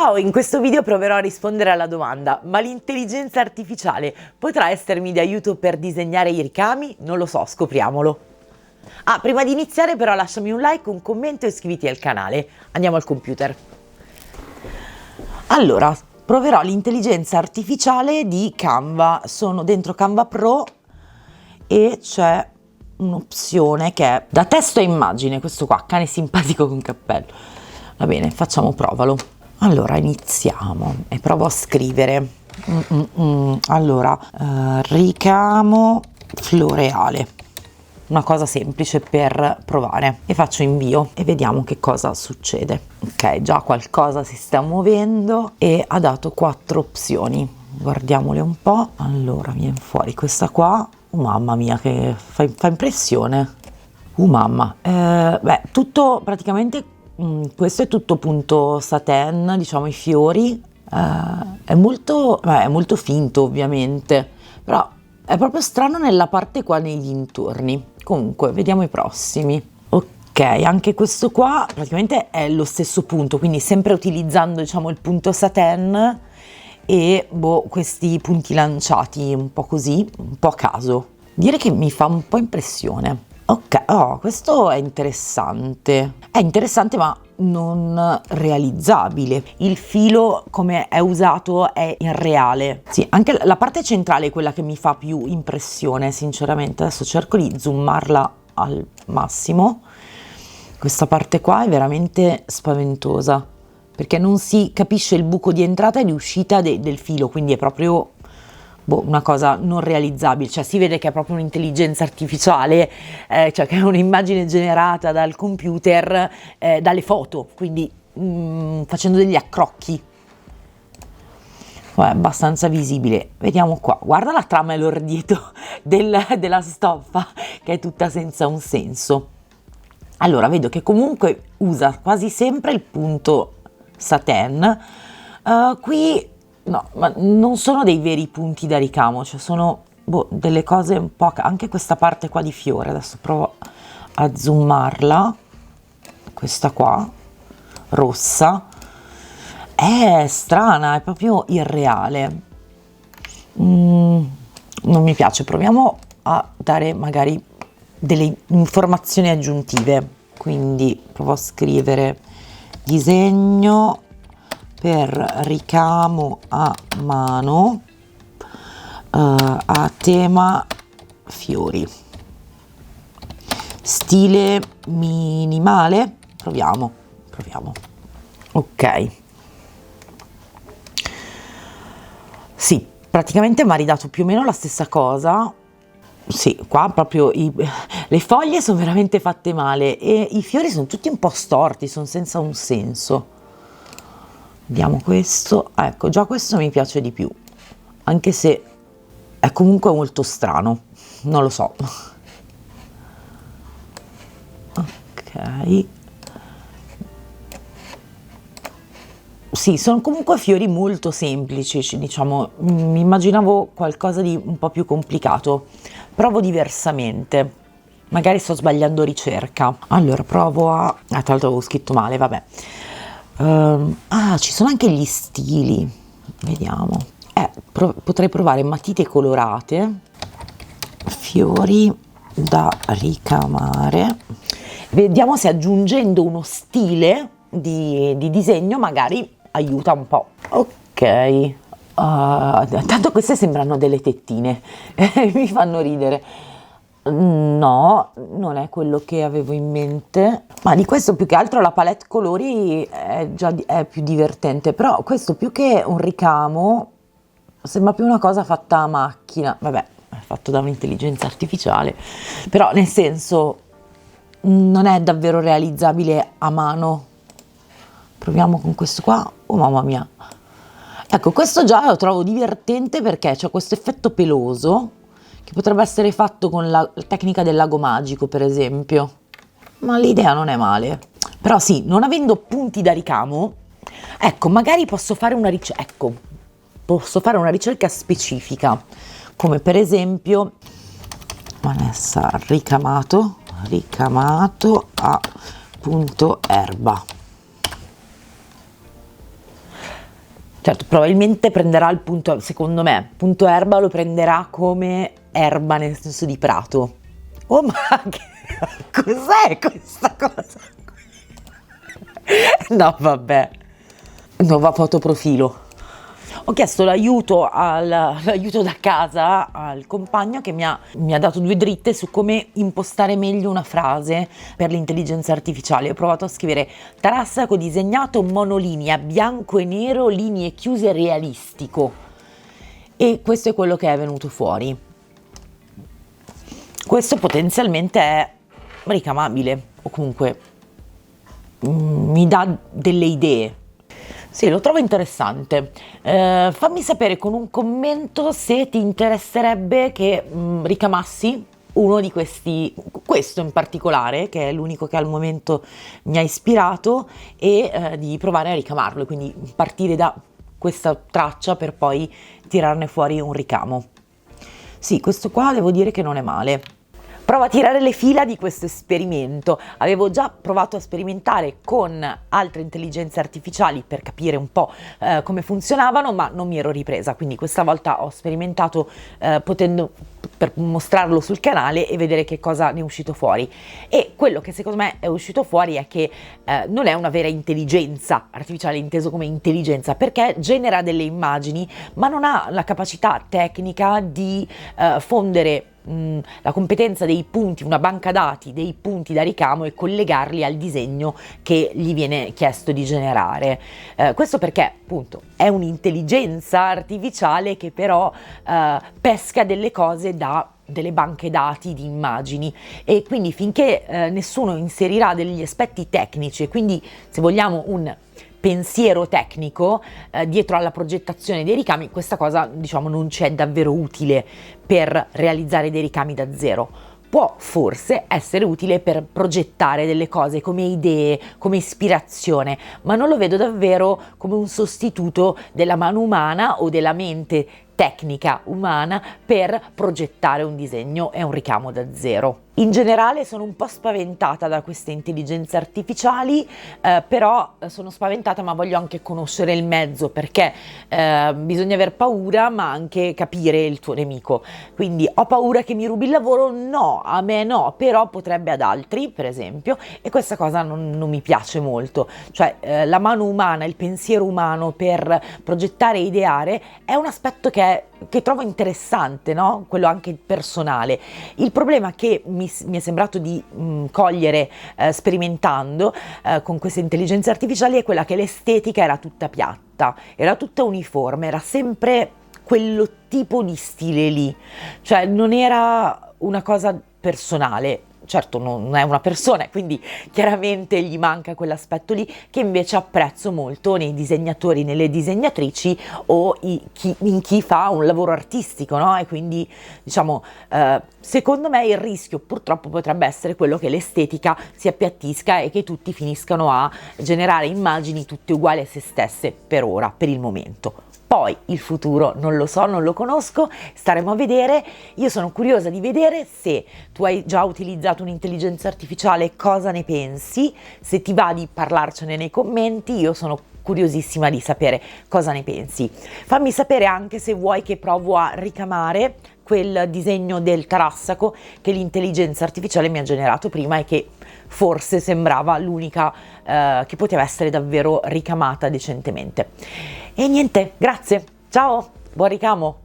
Ciao, in questo video proverò a rispondere alla domanda: ma l'intelligenza artificiale potrà essermi di aiuto per disegnare i ricami? Non lo so, scopriamolo. Prima di iniziare però lasciami un like, un commento e iscriviti al canale. Andiamo al computer. Allora, proverò l'intelligenza artificiale di Canva. Sono dentro Canva Pro e c'è un'opzione che è da testo a immagine, questo qua, cane simpatico con cappello. Va bene, facciamo provalo. Allora iniziamo e provo a scrivere. Allora, ricamo floreale, una cosa semplice per provare, e faccio invio e vediamo che cosa succede. Ok, già qualcosa si sta muovendo e ha dato 4 opzioni, guardiamole un po'. Allora viene fuori questa qua. Mamma mia, che fa impressione. Mamma, tutto praticamente. Questo è tutto punto satin, diciamo, i fiori, è molto finto ovviamente, però è proprio strano nella parte qua nei dintorni. Comunque vediamo i prossimi. Ok, anche questo qua praticamente è lo stesso punto, quindi sempre utilizzando, diciamo, il punto satin e questi punti lanciati un po' così, un po' a caso. Dire che mi fa un po' impressione. Ok, questo è interessante ma non realizzabile. Il filo come è usato è irreale. Sì, anche la parte centrale è quella che mi fa più impressione, sinceramente. Adesso cerco di zoomarla al massimo. Questa parte qua è veramente spaventosa, perché non si capisce il buco di entrata e di uscita del filo, quindi è proprio una cosa non realizzabile. Cioè si vede che è proprio un'intelligenza artificiale, cioè che è un'immagine generata dal computer, dalle foto, quindi facendo degli accrocchi. È abbastanza visibile. Vediamo qua, guarda la trama e l'ordito della stoffa, che è tutta senza un senso. Allora vedo che comunque usa quasi sempre il punto satin. Qui no, ma non sono dei veri punti da ricamo, cioè sono delle cose un po', anche questa parte qua di fiore. Adesso provo a zoomarla, questa qua rossa è strana, è proprio irreale. Non mi piace. Proviamo a dare magari delle informazioni aggiuntive, quindi provo a scrivere disegno per ricamo a mano a tema fiori, stile minimale. Proviamo. Ok, sì, praticamente mi ha ridato più o meno la stessa cosa. Sì, qua proprio le foglie sono veramente fatte male e i fiori sono tutti un po' storti, sono senza un senso. Vediamo questo. Ecco, già questo mi piace di più, anche se è comunque molto strano, non lo so. Ok, sì, sono comunque fiori molto semplici, diciamo. Mi immaginavo qualcosa di un po' più complicato. Provo diversamente, magari sto sbagliando ricerca. Allora provo a tra l'altro avevo scritto male, vabbè. Ci sono anche gli stili, vediamo. Potrei provare matite colorate, fiori da ricamare. Vediamo se aggiungendo uno stile di disegno magari aiuta un po'. Ok, tanto queste sembrano delle tettine, mi fanno ridere. No, non è quello che avevo in mente, ma di questo più che altro la palette colori è più divertente, però questo più che un ricamo sembra più una cosa fatta a macchina. Vabbè, è fatto da un'intelligenza artificiale, però nel senso non è davvero realizzabile a mano. Proviamo con questo qua. Oh mamma mia, ecco, questo già lo trovo divertente perché c'è questo effetto peloso che potrebbe essere fatto con la tecnica del lago magico, per esempio. Ma l'idea non è male. Però sì, non avendo punti da ricamo, ecco, magari posso fare una ricerca specifica, come per esempio Vanessa ricamato a punto erba. Certo, probabilmente prenderà il punto, secondo me, punto erba lo prenderà come erba nel senso di prato. Oh, ma cos'è questa cosa? No, vabbè. Nuova fotoprofilo. Ho chiesto l'aiuto da casa al compagno che mi ha dato 2 dritte su come impostare meglio una frase per l'intelligenza artificiale. Ho provato a scrivere tarassaco disegnato monolinea, bianco e nero, linee chiuse, realistico. E questo è quello che è venuto fuori. Questo potenzialmente è ricamabile, o comunque mi dà delle idee. Sì, lo trovo interessante. Fammi sapere con un commento se ti interesserebbe che ricamassi uno di questi, questo in particolare, che è l'unico che al momento mi ha ispirato, e di provare a ricamarlo, quindi partire da questa traccia per poi tirarne fuori un ricamo. Sì, questo qua devo dire che non è male. Prova a tirare le fila di questo esperimento. Avevo già provato a sperimentare con altre intelligenze artificiali per capire un po' come funzionavano, ma non mi ero ripresa, quindi questa volta ho sperimentato per mostrarlo sul canale e vedere che cosa ne è uscito fuori. E quello che secondo me è uscito fuori è che non è una vera intelligenza artificiale inteso come intelligenza, perché genera delle immagini, ma non ha la capacità tecnica di fondere la competenza dei punti, una banca dati dei punti da ricamo e collegarli al disegno che gli viene chiesto di generare. Questo perché appunto è un'intelligenza artificiale che però pesca delle cose da delle banche dati di immagini, e quindi finché nessuno inserirà degli aspetti tecnici e quindi, se vogliamo, un pensiero tecnico dietro alla progettazione dei ricami, questa cosa diciamo non c'è davvero utile per realizzare dei ricami da zero. Può forse essere utile per progettare delle cose come idee, come ispirazione, ma non lo vedo davvero come un sostituto della mano umana o della mente tecnica umana per progettare un disegno e un ricamo da zero. In generale sono un po' spaventata da queste intelligenze artificiali, però sono spaventata, ma voglio anche conoscere il mezzo, perché bisogna aver paura ma anche capire il tuo nemico. Quindi ho paura che mi rubi il lavoro? No, a me no, però potrebbe ad altri, per esempio, e questa cosa non mi piace molto. Cioè la mano umana, il pensiero umano per progettare e ideare è un aspetto che trovo interessante, no? Quello anche personale. Il problema che mi è sembrato di cogliere sperimentando con queste intelligenze artificiali è quella che l'estetica era tutta piatta, era tutta uniforme, era sempre quello tipo di stile lì, cioè non era una cosa personale. Certo non è una persona, quindi chiaramente gli manca quell'aspetto lì che invece apprezzo molto nei disegnatori, nelle disegnatrici o in chi fa un lavoro artistico, no? E quindi diciamo secondo me il rischio purtroppo potrebbe essere quello che l'estetica si appiattisca e che tutti finiscano a generare immagini tutte uguali a se stesse per ora, per il momento. Poi il futuro non lo so, non lo conosco, staremo a vedere. Io sono curiosa di vedere se tu hai già utilizzato un'intelligenza artificiale, cosa ne pensi, se ti va di parlarcene nei commenti, io sono curiosissima di sapere cosa ne pensi. Fammi sapere anche se vuoi che provo a ricamare quel disegno del tarassaco che l'intelligenza artificiale mi ha generato prima e che forse sembrava l'unica che poteva essere davvero ricamata decentemente. E niente, grazie, ciao, buon ricamo!